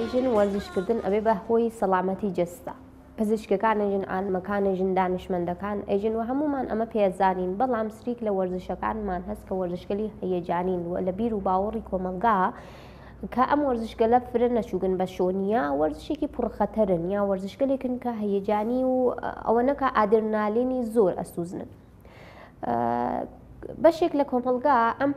ئەژن وەرزشکردن ئەبێ بە هۆی سەڵامەتی جەستە. پزیشکەکانەژن ئالمەکانەژن دانیشمەندەکان ئەژن و هەمومان ئەمە پێزانین، بەڵام سریک لە وەرزشەکانمان هەست کە وەرزشگەلی هەیەجانین و لە بیر و باوەڕی کۆمەلگا کە ئەم وەرزشگەلە فرە نەچووگن بە شۆنیە وەرزشێکی پڕخەتەرن یا وەرزشگەلێکن کە هەیەجانی و ئەوەنەکە ئادرنالینی زۆر ئەسوزنن. بەشێک لە کۆمەلگا ئەم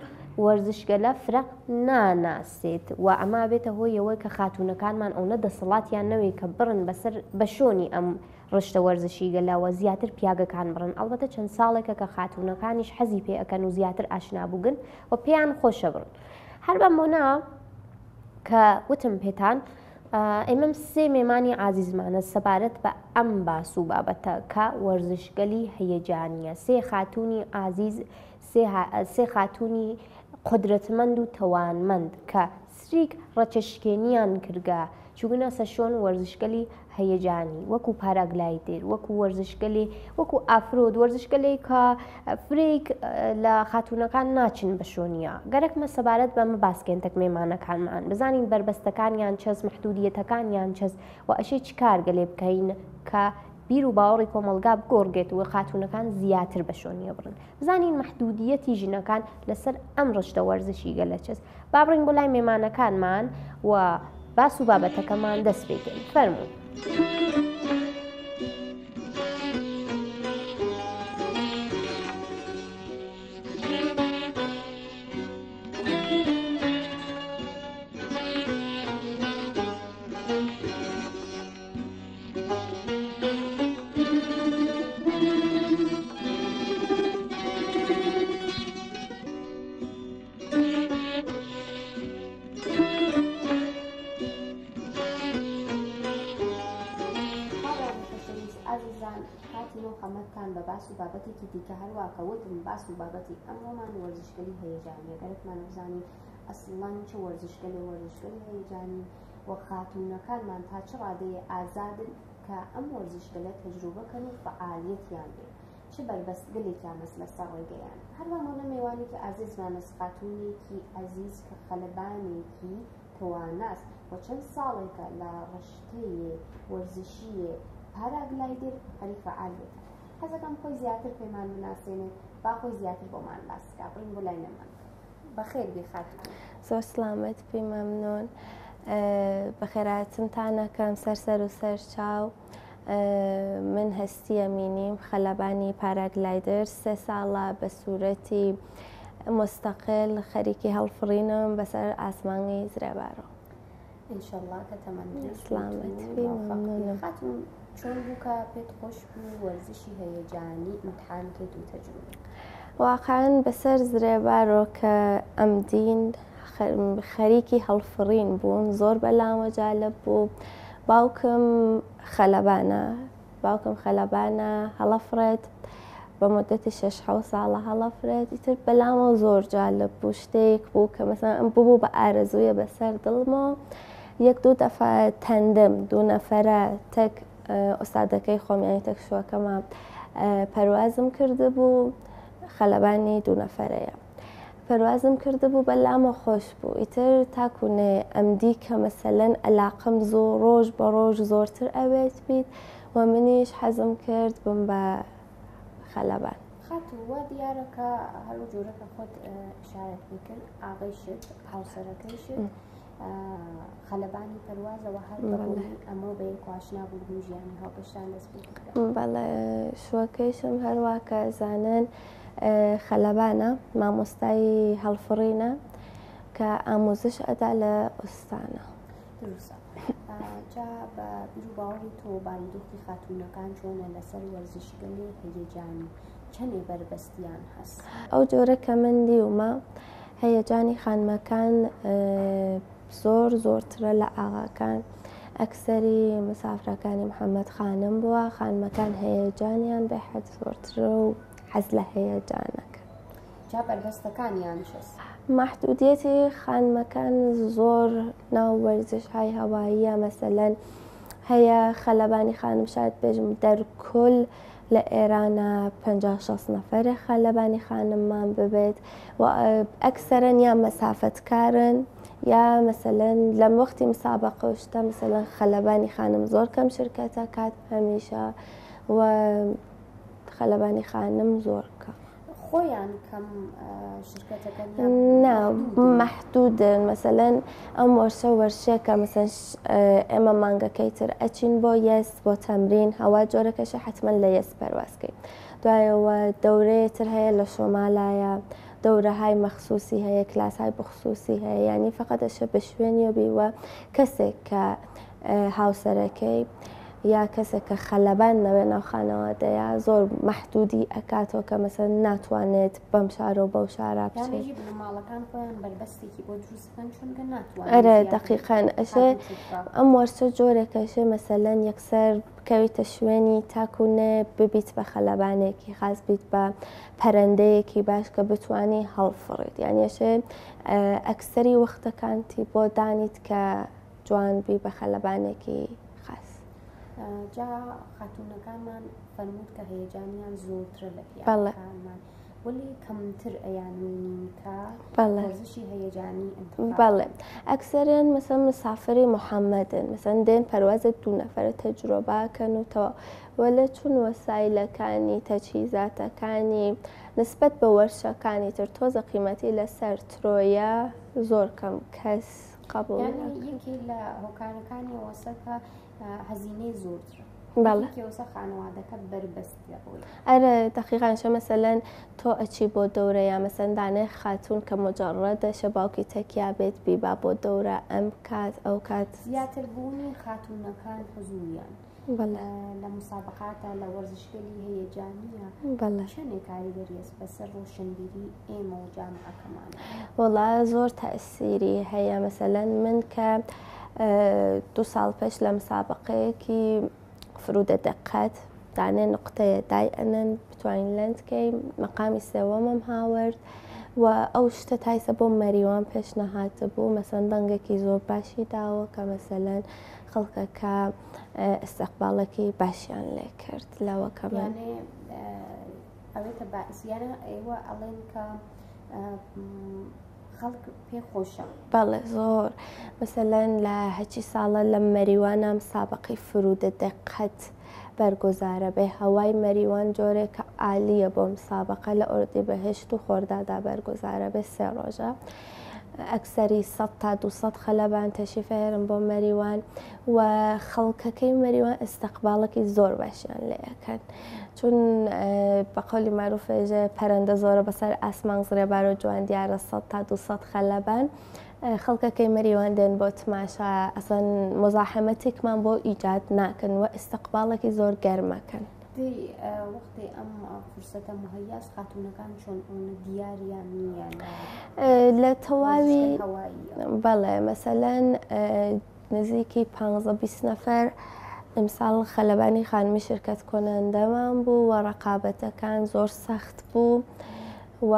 وەرزشگەلە فرە ناناسێت و ئەما بێتە هۆی ئەوەی کە خاتونەکانمان ئەوە دەسەڵاتیان نەوەی کە بڕن بەسەر بە شۆنی ئەم ڕشتە وەرزشی گەلاوە زیاتر پیاگەکان بڕن. ئەڵبەتە چەند ساڵێکە کە خاتونەکانیش حەزی پێ ئەکەن و زیاتر ئاشنابووگن و پێیان خۆشە بڕن. هەر بەمۆنا کە وتم پێتان ئێمەم سێ مێمانی ئازیزمانە سەبارەت بە ئەم باس و بابەتە کە وەرزشگەلی هەیەجانیە. سێ خاتونی ئازیز، سێ خاتونی قدرەتمەند و تەوانمەند کە سریک ڕەچەشکێنیان کردگە چوونە سەشۆن وەرزشگەلی هەیەجانی وەکو پاراگلایدر، وەکو وەرزشگەلی وەکو ئافرۆد، وەرزشگەلێک کە فرێک لە خاتونەکان ناچن بە شۆنیە. گەرەکمە سەبارەت بەمە باسکێنتەک مێمانەکانمان بزانین بەربەستەکانیان چەس، مەحدودیەتەکانیان چەس و ئەشێ چ کارگەلێ بکەین کە بیر و باوەڕی کۆمەلگا بگۆڕگێت و خاتونەکان زیاتر بە شۆنیە بڕن. بزانین مەحدودیەتی ژنەکان لەسەر ئەم ڕشتە وەرزشی گەلە چەس. با بڕین بۆ لای مێمانەکانمان و باس و بابەتەکەمان دەست پێکەین. فەرموو. خەمەتتان بە باس و بابەتێکی دیکە هەروە کەوتم باس و بابەتی ئەمڕۆمان وەرزشگەلی هەیەجانیە. گەرەکمان بزانین ئەسڵان چه وەرزشگەلی هەیەجانی و خاتونەکانمان تا چ ڕادەیە ئازادن کە ئەم وەرزشگەلە تەجروبەکەن و فعالیەتیان بێ چ بەربەستگەلێکیان مەس لەسەر ڕێگەیان. هەروەمانە میوانێکی ئازیزمانە خاتونێکی ئەزیز کە خەلبانێکی تواناست و چەند ساڵێکە لە ڕشتەیە وەرزشیە پاراگلایدر هەری فعالیەتە. حەزەکەم خۆی زیاتر پێمان بناسێنێت با خۆی زیاتر بۆمان باسکا بڕین بۆ لای نەمان. بەخێر بێ خاتون. زۆر سلامەت پێی مەمنون. بەخێرهاتنتانەکەم سەر و سەر چاو. من هەستی ئەمینیم خەلبانی پاراگلایدر 3 ساڵە بە سوورەتی مستەقل خەریکی هەڵفڕینم بەسەر ئاسمانی زرێبارۆ. ئینشەڵڵا کە تەمەنی سلامەت پێی مەمنونم. خاتون چۆن بوو کە پێت خۆش بوو وەرزشی هەیەجانی ئیمتحان کرد و تەجروبە؟ واقعاً بەسەر زرێبارۆ کە ئەم دین خەریکی هەڵفڕین بوون زۆر بەلامە جالب بوو. باوکم خەلەبانە هەڵەفرێت بە مدەتی 6-7 ساڵە هەڵەفرێت. ئیتر بەلامە زۆر جالب بوو شتێک بوو کە مەسەڵەن ئەم بوو بە ئارەزوویە بەسەر دڵمەوە. 1-2 دەفە تەندەم 2 نەفەرە تەک ئۆستادەکەی خۆمیانی تەکشوەکەمە پەروازم کرده بوو. خەلەبانی 2 نەفەرەیە پەروازم کرده بوو بەلامە خۆش بوو. ئیتر تاکوونێ ئەمدی کە مەسەلەن ئەلاقم زۆر ڕۆژ بە ڕۆژ زۆرتر ئەوێت بیت و منیش حەزم کرد بم بە خەلەبان. خاتون وا دیارەکە هەرو جۆرەکە خۆت ئشارەت میکرد ئاغیشت هاوسەرەکەیشت خەلەبانی پەروازەوە هەر بەڕووی ئەمە بە یەک ئاشنا بوو ژیانی هاوبەشتان دەست پێ کرد. بەڵێ شوەکەیشم هەروە کە زانن خەلەبانە مامۆستایی هەڵفڕینە کە ئامۆزش ئەدا لە ئوستانە. دروستە. جا بە بیر و باوەڕی تۆ بارودۆخی خاتونەکان چۆنە لەسەر وەرزشگەلی هەیەجانی چەندێ بەربەستیان هەست؟ ئەو جۆرە کە من دیومە هەیەجانی خانمەکان زۆرترە لە ئاغاکان. ئەکسەری مسافرەکانی محەممەد خانم بووە خانمەکان هەیەجانیان بە حەد زۆرترە و حەز لە هەیەجانەکە. جا بەربەستەکانیان چەست؟ محدودیەتی خانمەکان زۆر ناو وەرزش‌های هەواییە. مەسەلەن هەیە خەلەبانی خانم شاید بێژم دەرکل لە ئێرانە 50-60 نەفەرە خەلەبانی خانممان ببێت و ئەکسەرەن یان مەسافەتکارن یا مثلا لەم وەختی مسابقە شتا مثلا خەلەبانی خانم زۆر کەم شرکەتە کات هەمیشە و خەلەبانی خانم زۆر کە خۆیان کەم شرکەتەکە نا مەحدودن مەسەلەن ئەم وەرشە وەرشێکە مەسەن ئێمە مانگەکەی تر ئەچین بۆ یەس بۆ تەمرین هەوا جۆرەکەشە حتمما لە یەس پەروازکەی دوایەوە دەورەیە تر هەیە لە شۆمالایە دەورەهای مەخصوصی هەیە کلاسهای بخصوصی هەیە ینی فقط ئەشە بە شوێنیەبی وە کەسێک کە هاوسەرەکەی یا کەسێک کە خەلەبان نەوێ ناو خانەوادەیە زۆر مەحدودی ئەکاتەوە کە مەسەن ناتوانێت بەم شارە و بەو شارە بچێت ماڵەکان خۆیان بەربەستێکی بۆ دروستکەن چونکە ناتوانێت ئەرە دقیقاً ئەشێ ئەم وەرچە جۆرێکەشێ مەسەلەن یەکسەر بکەویتە شوێنی تاکوونێ ببیت بە خەلەبانێکی خاص بیت بە پەرەندەیەکی باش کە بتوانی هەڵفڕیت یانیەشێ ئەکسەری وەختەکانتی بۆ دانیت کە جوانبی بە خەلەبانێکی خاص جا خاتونەکانمان فەرمووت کە هەیەجانیان زۆرترە لە بەڵێ پیاوەکانمان ولی کەمتر ئەیانوینین کە بەڵێ وەرزشی هەیەجانی بەڵێ ئەکسەریان مەسەن مسافری محەممەدن مەسەن دێن پەروازە دوو نەفرە تەجرۆباکەن و تەوا وەلە چون وەسایلەکانی تەجهیزاتەکانی نسبەت بە وەرشەکانی تر تۆزە قیمەتی لەسەر ترۆیە زۆر کەم کەس قبول یەکی لە هۆکارەکانی وەسەکە هەزینەی زۆرترە بەڵێ کێوەسە خانەوادەکە بەربەستە ڕۆی ئەرە دقیقانشە مەسەلەن تۆ ئەچی بۆ دەورە یا مەسەندانێ خاتون کە مجەڕەدەشە باوکی تەکیا بێت بیبا بۆ دەورە ئەم کات ئەو کات زیاتر بوونی خاتونەکان حزوریان لە مسابقاتە لە وەرزشگەلی هەیەجانیە چەندێک کاریگەریەس بەسەر ڕۆشنبیری ئێمە و جامعەکەمان وەڵا زۆر تەئسیری هەیە مەسەلەن من کە 2 ساڵ پێش لە مسابقەیەکی فرودە دەقەت دانێ نقطەیە دای ئەنن بتوانین لەندکەی مەقامی سێوەمم هاورد و ئەو شتە تایسە بۆ مەریوان پێشنەهاتە بوو مەسەن دەنگێکی زۆر باشی داوە کە مەسەلەن خەڵکەکە ئستەقباڵێکی باشیان لێ کرد لەوەکە من ئەوێتە باسییانە ئێوە ئەڵێن کە خەڵک پێخۆشە بەڵێ زۆر مەسەلەن لە هەچی ساڵە لە مەریوانە مسابقەی فرودە دەقەت بەرگۆزارە بێ هەوای مەریوان جۆرێکە عالیە بۆ مسابقە لە ئوردیبەهشت و خۆردادا بەرگۆزارە بێ 3 ڕۆژە ئەکسەری 100 تا 200 خەلەبان تەشریفێرن بۆ مەریوان و خەڵکەکەی مەریوان ئستەقباڵێکی زۆر باشیان لێ ئەەکەن چون بەقەولی مەروفێژە پەرەندە زۆرە بەسەر ئاسمان زرێبار و جوان دیارە 100 تا 200 خەلەبان خەڵکەکەی مەریوان دێن بۆ تماشا ئەسەن مزاحمەتێکمان بۆ ئیجاد ناکەن و ئستەقباڵێکی زۆر گەرمەکەن وەختی ئەم فرسەتە مهەیاس خاتونەکان چۆن دیاریان نییە لە تەواوی بەڵێ مەسەلەن نزیکی 15-20 نەفەر ئەمساڵ خەلەبانی خانمی شرکەت کۆنەندەمان بوو و ڕقابەتەکان زۆر سەخت بوو و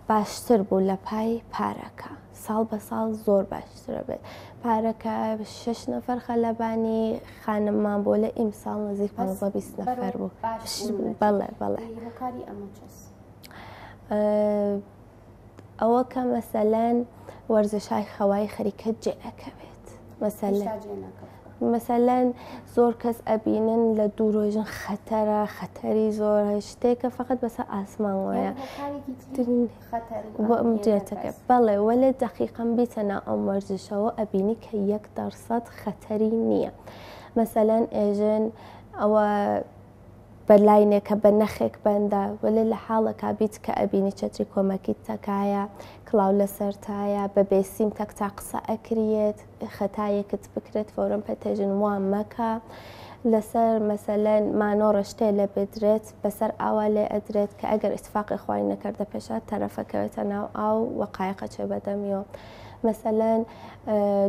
باشتر بوو لە پای پارەکە ساڵ بە ساڵ زۆر باشترە بێت پارەکە 6 نەفەر خەلەبانی خانممان بۆ لە ئیمساڵ نزیک 15-20 نەفەر بوو بەڵێ بەڵێ ئەوە کە مەسەلەن وەرزشای خەوای خەریکە جێئەکەوێت مەسەلەن زۆر کەس ئەبینن لە دوو ڕۆژن خەتەرە خەتەری زۆر شتێکە فقط بەسەر ئاسمان وایە ئەمجێتەکە بەڵێ وەلێ دەقیقەن بیتە ناو ئەم وەرزشەوە ئەبینی کە 1% خەتەری نییە مەسەلەن ئێژن ئەوە بەلاینێکە بە نەخێک بەندە وەلێ لە حاڵەکە بیت کە ئەبینی چەتری کۆمەکیت تەکایە کڵاو لەسەرتایە بە بێسیم تەک تا قسە ئەکرێت خەتایەکت بکرێت فۆرم پەتەژن وان مەکە لەسەر مەسەلەن مانۆڕە شتێ لە بدرێت بەسەر ئاوا لێ ئەدرێت کە ئەگەر ئیتفاقی خوای نەکردە پێشات تەرەفەکەوێتە ناو ئاو وەقایقە چێ بەدەمیەوە مەسەلەن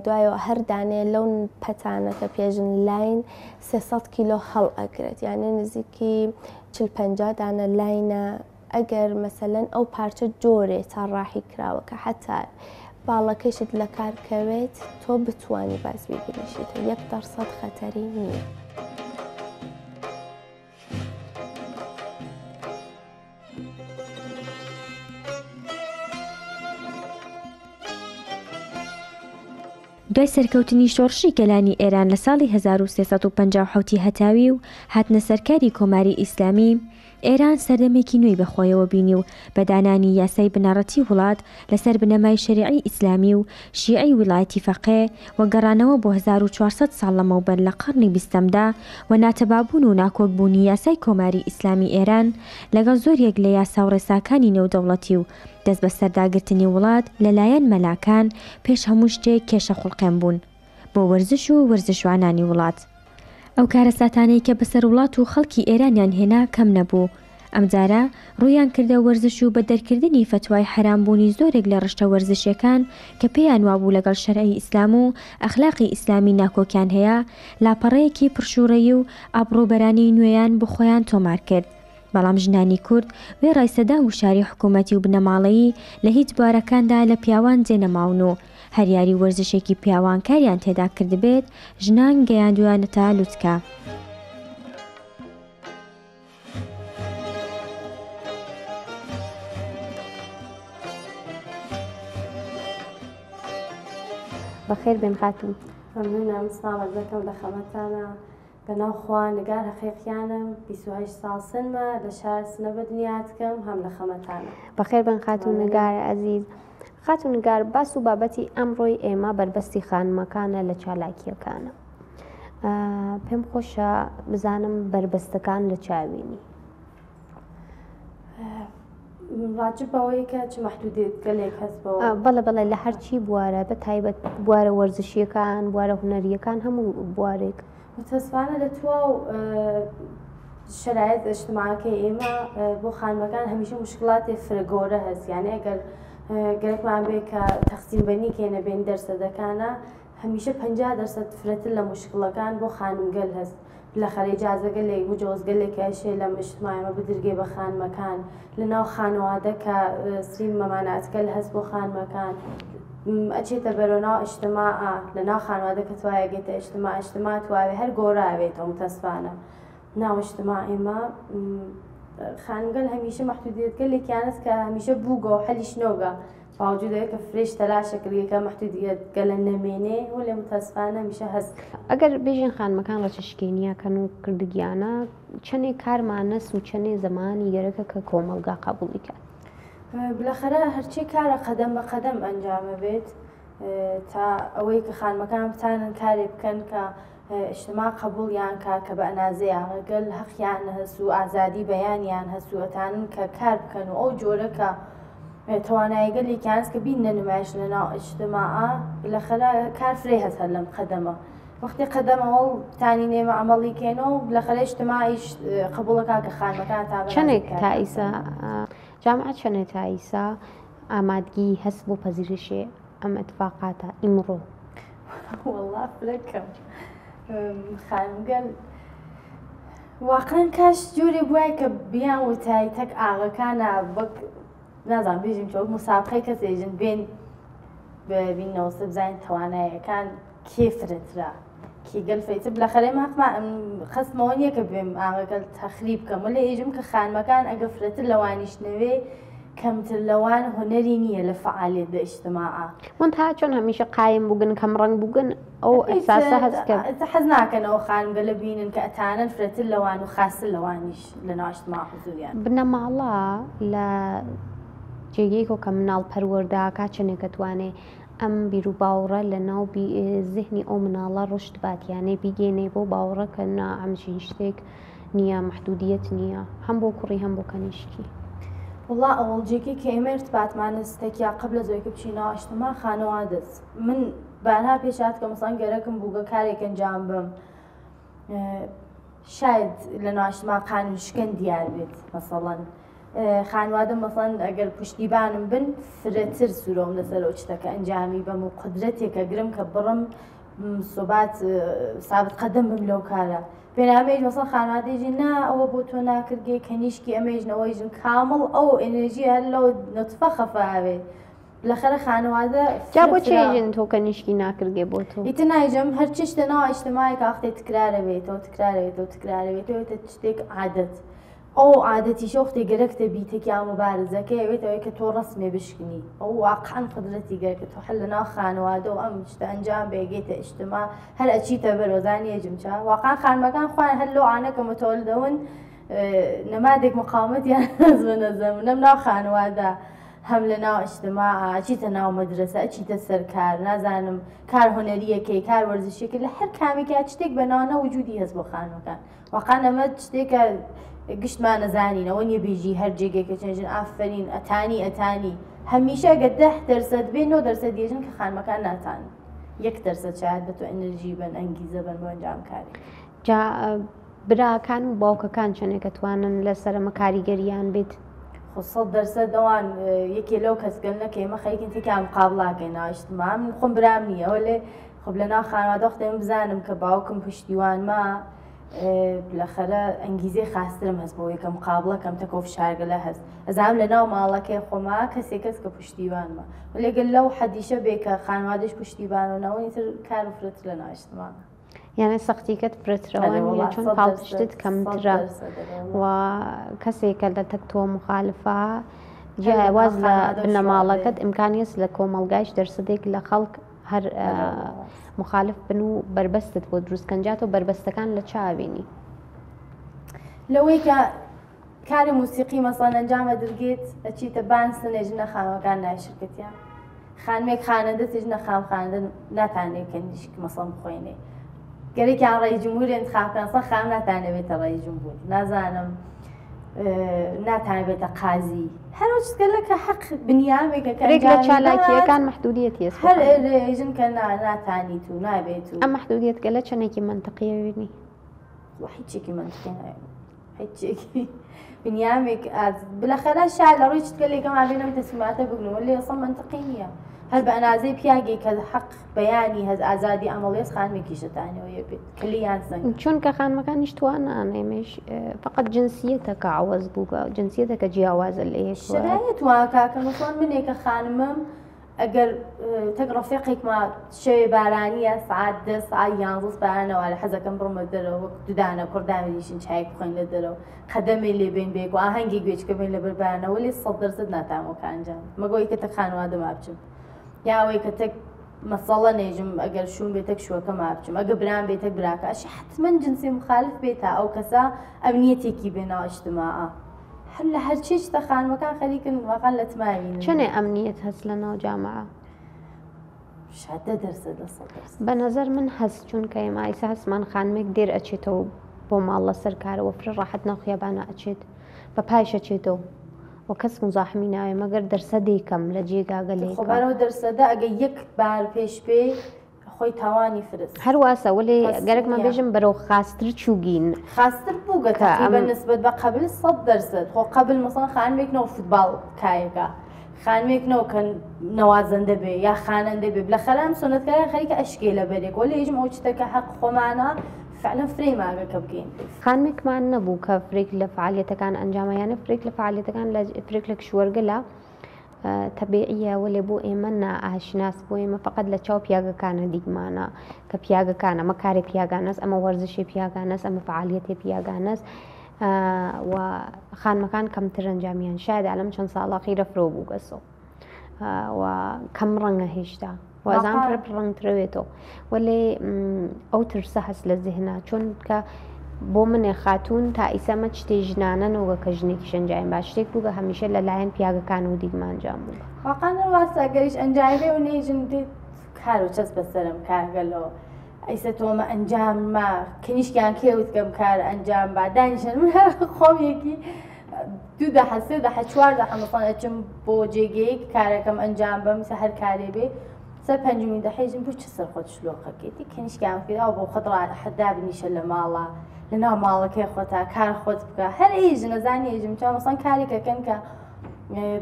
دوایەوە هەر دانێ لەو پەتانەکە پێژن لاین 300 کیلۆ هەڵ ئەگرێت یانە نزیکی 40-50 دانە لاینە ئەگەر مەسەلەن ئەو پارچە جۆرێ تا ڕاحی کراوە کە حتا باڵەکەیشت لە کارکەوێت تۆ بتوانی باز بیگریشیت 1% خەتەری نییە. دوای سەرکەوتنی شۆڕشی گەلانی ئێران لە ساڵی 1350 هەتاوی و هاتنە سەرکاری کۆماری ئیسلامی، ئێران سەردەمێکی نوێی بەخۆیەوە بینی و بەدانانی یاسای بنەڕەتی وڵات لەسەر بنەمای شەریعی ئیسلامی و شیعی ویلایەتی فەقێ و گەڕانەوە بۆ 1400 ساڵ لەمەوبەر لە قەرنی 20دا و ناتەبابوون و ناکۆکبوونی یاسای کۆماری ئیسلامی ئێران لەگەڵ زۆرێک لە یاسا و ڕێساکانی نێودەوڵەتی و دەست بە سەرداگرتنی وڵات لەلایەن مەلاکان پێش هەموو شتێک کێشە خوڵقێن بوون بۆ وەرزش و وەرزشوانانی وڵات. ئەو کارەساتانەی کە بەسەر وڵات و خەڵکی ئێرانیان هێنا کەم نەبوو. ئەمجارە ڕوویان کردە وەرزش و بە دەرکردنی فتوای حرامبوونی زۆرێک لە ڕشتە وەرزشیەکان کە پێیان وابوو لەگەڵ شەرعی ئیسلام و ئەخلاقی ئیسلامی ناکۆکیان هەیە، لاپەڕەیەکی پرشوڕەیی و ئابڕووبەرانی نوێیان بۆ خۆیان تۆمار کرد. بەڵام ژنانی کورد وێ ڕایسەدان و شاری حکوومەتی و بنەماڵەیی لە هیچ بوارەکاندا لە پیاوان جێنەماون و هەر یاری وەرزشێکی پیاوان کاریان تێدا کردبێت ژنان گەیاندویانەتە لووتکە. بەخێر بێن خاتون. ممنونە مسلامت دەکەم لە خەمەتانە بەناوخوا نگار حەقیقیانم 28 ساڵ سنمە لە شار سنەبە دنیاتکەم هەم لە خەمەتانە. بەخێر بن خاتون نگار عەزیز. خاتون نگار باس و بابەتی ئەمڕۆی ئێمە بربەستی خانمەکانە لە چالاکیەکانە. پێم خۆشە بزانم بربەستەکان لە چاوینی. ڕاجب بەوەی کە چ مەحدودیت گەلێک هەست بەوە. بەڵێ لە هەرچی بوارە بە تایبەت بوارە وەرزشیەکان، بوارە هونەریەکان هەموو بوارێک. متەسفانە لە تواو شرایط اجتماعەکەی ئێمە بۆ خانمەکان هەمیشە مشکڵاتی فرەگۆرە هەست. یعنی ئەگەر گەرەکمان بێ کە تەقسیمبەنی کێنە بین دەرسەدەکانە هەمیشە 50% فرەتر لە مشکڵەکان بۆ خانمگەل هەست. بالاخره ئیجازەگەلێک مجۆزگەلێکیشێ لە اجتماعەمە بدرگێ بە خانمەکان لەناو خانەوادە کە سرین مەمانەتگەل هەست بۆ خانمەکان ئەچێتە بەرەوناو ئیجتماعە لەناو خانوادە کە توایەگێتە ئیجتماع توایێ هەر گۆڕاوێتەوە متەسفانە. ناو اجتماع ئێمە خانمگەل هەمیشە مەحدودیەتگەلێکیان هەست کە هەمیشە بووگە و حەلیش نۆگە باوجودەیە کە فرێش تەلاشەکردیەکە مەحدودیەتگەلە نەمێنێ و لێ متەسفانە هەمیشە هەست. ئەگەر بێژین خانمەکان ڕەچشکێنیەکەن و کردگیانە چەندێک کارمانەس و چەندێ زمانی گەرەکە کە کۆمەلگا قبوڵی کات. بالاخره هەرچی کارە قەدەم بە قەدەم ئەنجامە بێت تا ئەوەی کە خانمەکان بتانن کارێ بکەن کە اجتماع قبوڵیان کە بە ئەنازەیان گەل حەقیان هەست و ئازادی بەیانیان هەست و ئەتانن کە کار بکەن و ئەو جۆرە کە تواناییگەلێکیان هەست کە بینە نمایش لەناو اجتماعە بالاخره کار فرێ هەست هەر لەم قەدەمە. وەختی قەدەمەوە و بتانی نێمە عەمەڵیکێنەوە بالاخره اجتماعیش قبوڵەکە کە خانمەکان تا چەندێک تا ئیسا جامعە چەندێ تا ئیسا ئامادگی هەست بۆ پەذیرشێ ئەم ئەتفاقاتە ئیمڕۆ. وەڵڵا فرەکەم خانمگەل واقعەن کاش جۆرێ بووای کە بیان وتایی تەک ئاغەکانە وەک نازانم بێژین چۆک مسابقەی کەسێژن بێن ببینەوە بزانین تواناییەکان کێ فرەترا کی گەل فەیتر بالاخره خەستمەوە نییە کە بێم ئاغەگەل تەخریب بکەم و لە هێژم کە خانمەکان ئەگە فرەتر لەوانیشنەوێ کەمتر لەوان هوەری نییە لە فعالیت دە اجتماعە. من تا چۆن هەمیشە قایم بووگن کەم ڕەنگ بووگن ئەو ئەحساسە هەست کە حەز ناکەنەوە خانمگەلە بینن کە ئەتانەن فرەتر لەوان و خاستر لەوانیش لەناو اجتماع حوزوریان. بنەماڵە لە جێگەیەک کە مناڵ پەروەردەکە چنێک دەتوانێت ئەم بیر و باوەڕە لە ناو زیهنی ئەو مناڵە ڕشت باتیانێ بیگەێنێ بۆ باوەڕە کە ئەمچین شتێک نییە محدودیت نییە هەم بۆ کوڕی هەم بۆ کەنیشکی. وڵا ئەوڵجێکی کە ئێمە ارتباطمانستێکیا قبل لە زۆیکە بچینەوە اجتماع خانەوادەست من بانها پێشات کە مەسەڵەن گەرەکم بووگە کارێک ئەنجام بم شاید لەناو اجتماع قانونشکەن دیار بێت مەسەڵەن خانواده مثلا ئەگەر پشتیبانم بن فرەتر سوورۆم لەسەر ئەو شتەکە ئەنجامی بەم و قدرەتێکە گرم کە بڕم سوبات سابت قەدەم بم لەو کارە پێنامەیەک مەسەڵ خانوادەیەژی نا ئەوە بۆ تۆ ناکردگێ کەنیشکی ئەمەژنەوەیژن کامڵ ئەو ئێنەرژی هەر لەو نوتفە خەفاوێ لەخەرە خانواده جا بۆ چێژن تۆ کەنیشکی ناکردگێ بۆ تۆ ئیتر نایژەم هەر چشتە ناو ئیجتماعی کە وەختێ تکرارەوێتەوە تکرارەوێتەوە تکرارەوێتەوە شتێک عادەت ئەو عادەتی شۆختی گەرەکتە بیتێکیان مبارزەکە ئەوێتەوەی کە تۆ ڕسمێ بشکنی ئەو واقعاً قدرەتی گەرکە تۆ هەر لەناو خانەوادە و ئەم شتە ئەنجام بێگێتە ئیجتیما هەر ئەچیتە بەرۆزانی ئێجمچا واقعاً خانمەکان خوان هەر لەوانەکە متۆلدەون نەمادێک مقاومەتیان هەز بە نەزەم نەم ناو خانەوادە هەم لە ناو ئیجتیما ئەچیتە ناو مەدرسە ئەچیتە سەر کار نازانم کار هونەریەکەی کار وەرزشیەکەی لە هەر کامێکی شتێک بەناوانە وجودی هەست بۆ خانوەکان واقعاً ئەمە شتێکە گشتمان نەزانینەوە نییە بێژی هەر جێگێکە چێژن ئافرین ئەتانی هەمیشە گە 10% بێ 9% دێژن کە خانمەکان ناتانی 1% شاید بە تۆ ئەنرژی بن ئەنگیزە بن بۆ ئەنجام کاری جا براکان و باوکەکان چۆنێک دەتوانن لەسەر ئەمە کاریگەریان بێت 100% ئەوان یەکێ لەو کەسگەلنەکە ئێمە خەریکن تێکیان مقابڵاکەین ناویشتما من خۆم برام نییە ئەوە لێ خۆ لە ناو خانەوادە وەختێ من بزانم کە باوکم پشتیوانمە بالاخره ئەنگیزەی خاسترم هەست بۆ یەکە مقابڵەکەم تەکۆ فشارگەلە هەست ئەزانم لە ناو ماڵەکەی خۆما کەسێک کەس کە پشتیوانمە لەگەل لەو حەدیشە بێ کە خانوادەش پشتیوانەوەی تر کار و فرەت لە ناویشتمانە یانە سەختیکەت پرێترەوە چۆن پاڵپشتت کەمترە و کەسێکە لە تەک تۆ مخالفە جیاواز لە بنەماڵەکەت ئیمکانیست لە کۆمەڵگایش دەرسدێک لە خەڵک هەر مخالف بن و بربەستت بۆ دروستکەنجات و بربەستەکان لە چاوینی لەوەی کە کاری موسیقی مەسەڵەن ئەنجامە دەرگێت ئەچیتە بان سنێژنە خانەکان نای شرکەتیان خانمێک خانەندە تێژنە خام خانەندە ناتانێت کەندیشک مەسەڵ بخۆینێ گەرێکیان ڕێی جمهوری انتخابکەن خام ناتانەوێتە ڕێی جمهور نازانم ناتانەوێتە قازی هەروە شتگەلە کە حەق بنیامێکە کەرێک لە چالاکیەکان مەحدودیەتی هەست هەر ێژن کە ناتانیت و نابێت و ئەم مەحدودیەت گەلە چەندێکی منطقیە بینی هیچێکی منطقی هیچێکی بنیامێک بالاخره شاید لە ڕووی شتگەلێکەم ئابێنم تەسمیماتە بگرنەوە لێ ئەسڵ منطقی نییە هەر بە ئەنازەی پیاگەی کە حەق بەیانی هەز ئازادی ئەمەڵێز خانمێکیشتانەوە بێت کلیان سنگ چونکە خانمەکانیش توانان ئێمەش فقط جنسیەتە کە عوەز بووگە جنسیەتە کە جیاوازە لە یەک شرایەت واکاکە مەسڵەن منێکە خانمم ئەگەر تەک ڕەفیقێکمە شەوێ بارانیە سعات 10 سعات 11 بارانەوە لە حەزەکەم بڕمە دەرەوە دوودانە کوردانیشین چای بخۆین لە دەرەوە قەدەمێ لێ بین بێک و ئاهەنگی گوێچکە بین لەبەر بارانەوە لێ 100% ناتامەوە کانجام مەگۆی کە تەک خانوادە مابچم یاوەی کە تەک مەسەڵە نێژم ئەگەر شوون بێتەک شوەکە مابچم ئەگە بران بێتەک براکە ئەش حتمما جنسی مخالف بێتە ئەو کەسە ئەمنیەتێکی بێنەوە ئیجتیماعە هەر لە هەرچی شتە خانمەکان خەریکن واقعا لە تماوین چۆنێ ئەمنیەت هەست لە ناو جامعە شاید 10% بە نەزەر من هەست چونکە ئێمە ئایسا هەستمان خانمێک دێر ئەچێتەوە بۆ ماڵ لەسەر کارەوە فرە ڕاحەت ناو خیابانە ئەچێت بە پایش ئەچێتەوە و کەس مزاحمی ناوێ مەگەر دەرسەدێکم لە جێگاگەلێک خۆبارەوە دەرسەدا ئەگە یەک بار پێش پێ خۆی تاوانی فرست هەرواسە وەلێ گەرەکمان بێژم بەرەو خاستر چووگین خاستر بووگەتە بە نسبەت بە قبل 100% خۆ قبل مەسەڵەن خانمێکنەوە فوتباڵ کایەکە خانمێکنەوە کە نەوازەندە بێ یا خانەندە بێ بالاخره ئەم سنەتکارە خەریکە ئەشکێ لە بەرێک وە لێژم ئەو شتەکە حەق خۆمانە فعلا فرێ ماگەکە بکەین خانمێکمان نەبوو کە فرێک لە فعالیەتەکان ئەنجامەیانە فرێک لە فعالیەتەکان لە فرێک لە کشوەرگەلە تەبیعیە وەلێ بۆ ئێمە نائاشناس بۆ ئێمە فقط لە چاو پیاگەکانە دیگمانە کە پیاگەکانە ئەمە کاری پیاگانەست ئەمە وەرزشی پیاگانەست ئەمە فعالیەتی پیاگانەست و خانمەکان کەمتر ئەنجامیان شاید لەم چەند ساڵاخیرە فرۆ بوو گەسۆ و کەم ڕەنگە هێشتا وازان پڕ ڕەنگترەوێتەوە وەلێ ئەو ترسە هەست لە زیهنا چونکە بۆ منێ خاتوون تا ئیسەمە شتێ ژنانەنەوە کە ژنێکی شەنجایم باش شتێک بووگە هەمیشە لەلایەن پیاگەکان و دیگمانجام بوو واقعا واسە گەریش ئەنجامێ و نێژن دێت کار و چەست بەسەرم کارگەلەوە ئەیسە تۆمە ئەنجاممە کنیشکیان کێوتکەم کار ئەنجام با دانیشن من خۆمیەکی 2 حەمەسان ئەچم بۆ جێگەیەک کارەکەم ئەنجام بەم سە هەر کارێ بێ سە پەنجمی دەحێژم بوو چ سەر خۆت شلۆقەکەیتی کنیشکیان کردەوە بۆ خۆت حەدا بنیشە لە ماڵە لە ناو ماڵەکەی خۆتا کار خۆت بکە هەر ئێژ نەزانی ئێژم چا مەسەڵەن کارێکەکەن کە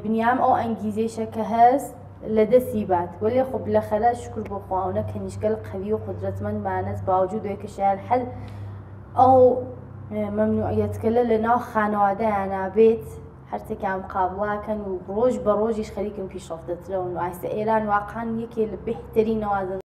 بنیام ئەو ئەنگیزەیشە کە هەست لە دەستی بات وەلێ خۆ بالاخره شکر بۆ خواونە کەنیشکەل قەوی و قودرەتمەندمانەست باوجودێکە شایان هەر ئەو مەمنوعیەتکەلە لە ناو خانەوادەیانە بێت هەرتێکیان مقابڵاکەن و ڕۆژ بە ڕۆژیش خەریکن پیشڕەفتەترەون و ئایسە ئێران واقعاً یەکێ لە بهترین نەوازن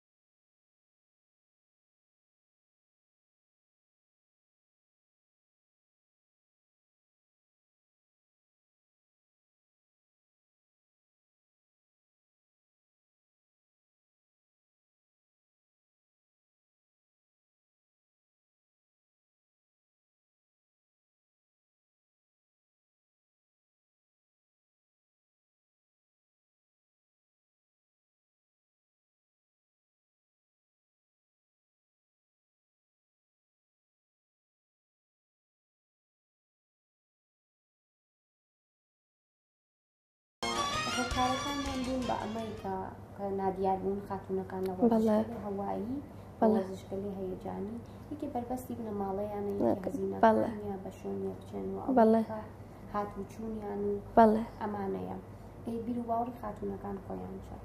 هاوکارەکانمان بوون بە ئەمەی کە نادیاربوون خاتونەکان لە بەڵێ. وەرزشگەلی هەوایی بەڵێ. وەرزشگەلی هەیەجانی یەکێ بەربەستی بنە ماڵەیانە بەڵێ. یەکێ هەزینەکانیە بە شوێنی بچێن و بەڵێ. ئەوەکە هاتوچوونیان و بەڵێ. ئەمانەیە. بیر و باوەڕی خاتونەکان خۆیان چە؟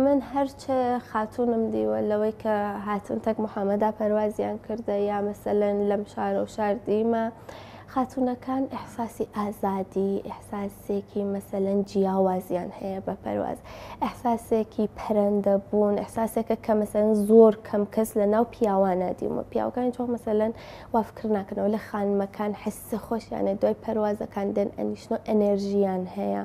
من هەرچە خاتونم دیوە لەوەی کە هاتون تەک محەممەدا پەروازیان کردە یا مەسەلەن لەم شارە و شار دیمە خاتونەکان ئەحساسی ئازادی ئەحساسێکی مەسەلەن جیاوازیان هەیە بە پەرواز ئەحساسێکی پەرەندە بوون ئەحساسێکە کە مەسەلەن زۆر کەم کەس لە ناو پیاوانە دیومە پیاوەکانی چۆن مەسەلەن وافکر ناکەنەوە لە خانمەکان حسە خۆشیانە دوای پەروازەکان دێن ئەنیشن و ئەنێرژیان هەیە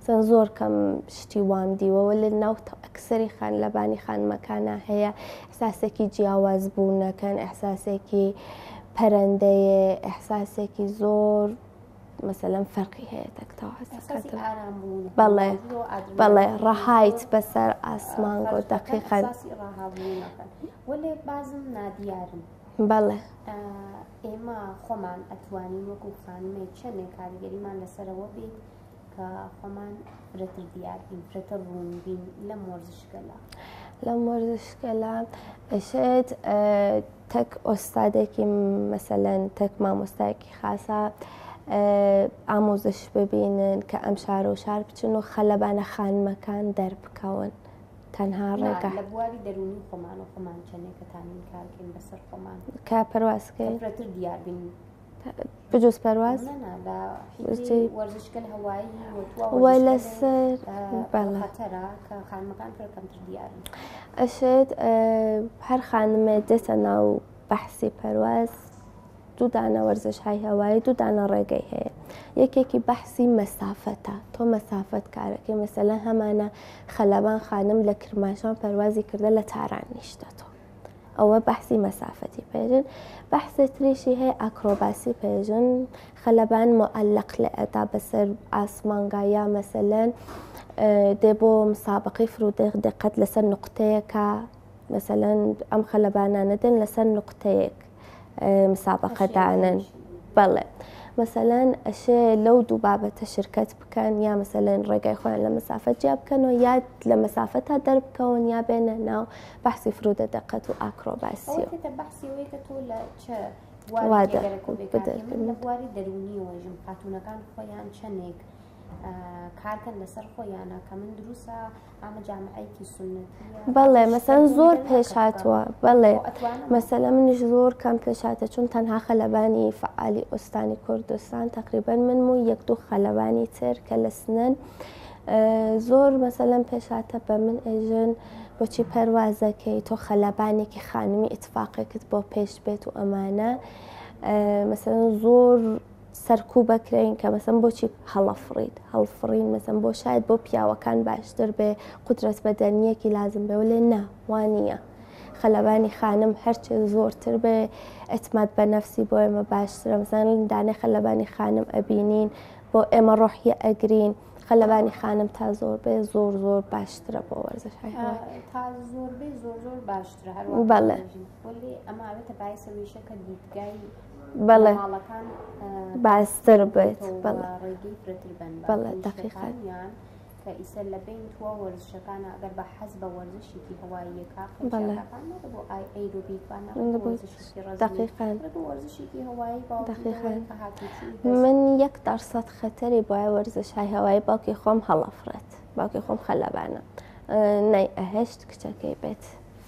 سن زۆر کەم شتی وام دیوەوە لە ناو ئەکسەری خان لەبانی خانمەکانە هەیە ئەحساسێکی جیاواز بوونەکەن ئەحساسێکی پەرەندەیە ئەحساسێکی زۆر مەسەلەن فەرقی هەیە تەکتەوە بەڵێ بەڵێ ڕەهایت بەسەر ئاسمان گۆ دەقیقەن وەلێ بازم نادیارن بەڵێ ئێمە خۆمان ئەتوانین وەکو خانمێک چەندێک کاریگەریمان لەسەرەوە بێت کە خۆمان فرەتر دیار بین فرەتر ڕوون بین لەم وەرزشگەلە لەم وەرزشگەلە ئەشێت تەک ئۆستادێکی مەسەلەن تەک مامۆستایەکی خاسە ئامۆزش ببینن کە ئەم شارە و شار بچن و خەلەبانە خانمەکان دەربکەون تەنها ڕێگە لە بواری دەرونی خۆمان و خۆمان چەندێکەتانین کارکەین بەسەر خۆمان کا پەروازکەین فرەتر دیار بین بجوز پەرواز وەرزشگەل هەوایی وە لەسەر بەڵەتەرە کە خانمەکان کەمتر دیارن ئەشێت هەر خانمێ دێتە ناو بەحسی پەرواز دوو دانە وەرزش های هەوایی دوو دانە ڕێگەی هەیە یەکێکی بەحسی مەسافەتە تۆ مەسافەت کارەکەی مەسەلەن هەمانە خەلەبان خانم لە کرماشان پەروازی کردە لە تاران نیشتەتەوە ئەوە بەحسی مەسافەتی پێژن بەحسێ تریشی هەیە ئاکرۆباسی پێژن خەلەبان مؤەلق لە ئەدا بەسەر ئاسمانگایە مەسەلەن دێ بۆ مسابقەی فرودەق دقت لەسەر نقطەیەکە مەسەلەن ئەم خەلەبانانە دێن لەسەر نقطەیەک مسابقە دانن بەڵێ مەسەلەن ئەشێ لەو دوو بابەتە شرکەت بکەن یا مەسەلەن ڕێگای خۆیان لە مەسافەت جیا بکەنەوە یا لە مەسافەتە دەربکەون یا بێنە ناو بەحسی فرودە دەقەت و ئاکرۆباسیەوە لە بواری دەرونیەوەژم خاتونەکان خۆیان چەندێک کارکەن لەسەر خۆیانە کە من دروستە ئامە جامعەیەکی سنەتیە بەڵێ مەسەلەن زۆر پێشهاتووە بەڵێ مەسەلە منیش زۆر کەم پێشهاتە چون تەنها خەلەبانی فعالی ئۆستانی کوردستان تقریبەن من و یەک دوو خەلەبانی تر کە لە سنن زۆر مەسەلەن پێشهاتە بە من ئێژن بۆچی پەروازەکەی تۆ خەلەبانێکی خانمی ئیتفاقێکت بۆ پێش بێت و ئەمانە مەسەلەن زۆر سەرکوب بکرین کە مەسەن بۆچی هەڵفڕین مەسەن بۆ شاید بۆ پیاوەکان باشتر بێ قودرەت بەدەنیەکی لازم بێ و لێ ناوانە خەلەبانی خانم هەرچێ زۆرتر بێ ئەتماد بە نەفسی بۆ ئێمە باشترە مەسەن دانێ خەلەبانی خانم ئەبینین بۆ ئێمە ڕۆحیە ئەگرین خەلەبانی خانم تا زۆر بێ زۆر زۆر باشترە بۆ وەرزش تا زۆر بێ زۆر زۆر باشترە بەڵێ ئەماوێتە باعثەویشەکە دیتگای بەڵێ ماڵەکان باشتر بێت ڕێگەی فرەتر بن بەڵێ دەقیقەن کە ئیسە لە بین تووە وەرزشەکانە ئەگەر بە حەز بە وەرزشێکی هەواییەکە بۆ ئەیرۆبیکانە دقیقەن وەرزشێکی هەوایی دقیقەن من 1% خەتەری بۆیە وەرزشای هەوایی باوکی خۆم هەڵەفرێت باوکی خۆم خەلەبانە نەی ئەهێشت کچەکەی بێت